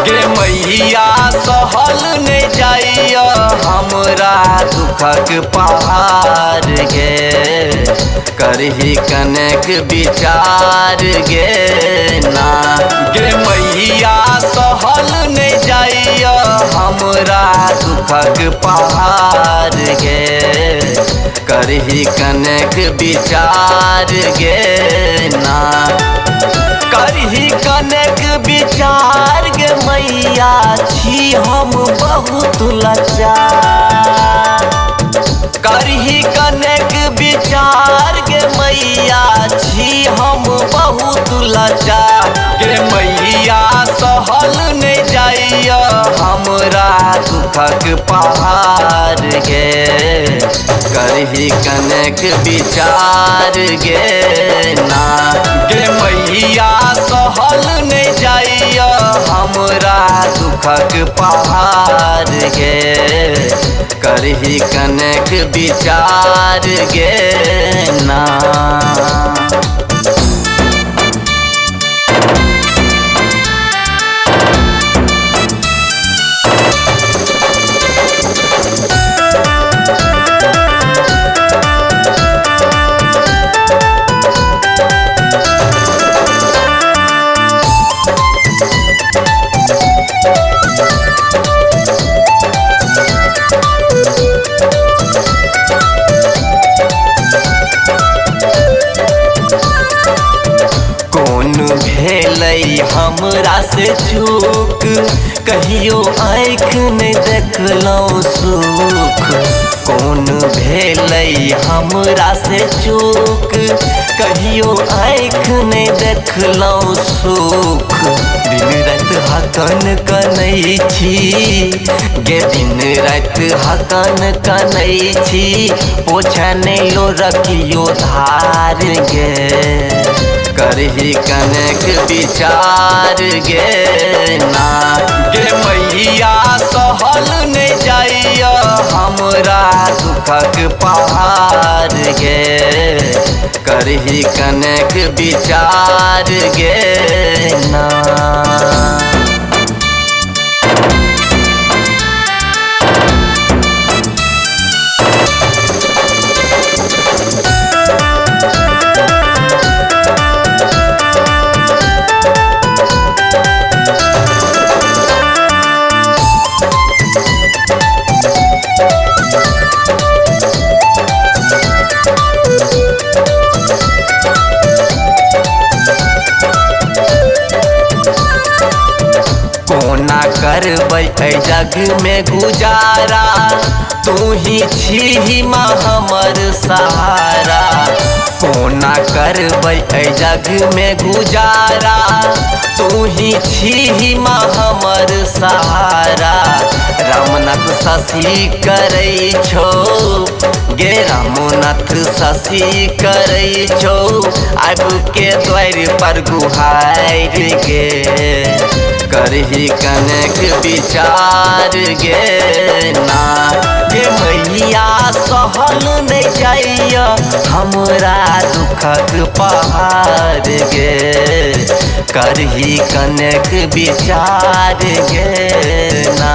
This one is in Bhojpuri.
गे मैया सहल ने जाइया हमरा दुखक पहाड़ गे, करही कनेक विचार गे ना। गे मैया सहल ने जाइया हमरा दुखक पहाड़ गे, करही कनेक विचार गे ना। करही कनेक विचार गे मैया छी हम बहुत लाचार। करही कनेक विचार गे मैया छी हम बहुत लाचार। गे मैया सहल ने जाइया हमरा दुखक पहाड़ गे, करही कनेक विचार गे ना। गे मैया सहल ने जाइया हमरा दुखक पहाड़ गे, करही कनेक विचार गे ना। भेलै हमरा से चूक कहियो आँख नहीं देखलौं सुख। कौन भेलै हमरा से चूक कहियो आँख नहीं देखलौं सुख। दिन रात हकन कनै छी गे, दिन रात हकन कनै छी, पोछा नहीं लो रखियो धार गे, करही कनेक विचार गे ना। गे मैया सहल ने जाइया हमरा दुखक पहाड़ गे, करही कनेक विचार गे ना। कोना करबै ऐ जग में गुजारा, तू ही छी माँ हमर सहारा। कोना करबै ऐ जग में गुजारा, तू ही छी माँ हमर सहारा। रामनाथ शशि करै छौ गे, रामनाथ शशि करै छौ, आबू के द्वार पर गुहार गे, करही कनेक विचार गे ना। गे मैया सहल ने जाइया हमरा दुखक पहाड़ गे, करही कनेक विचार गे ना।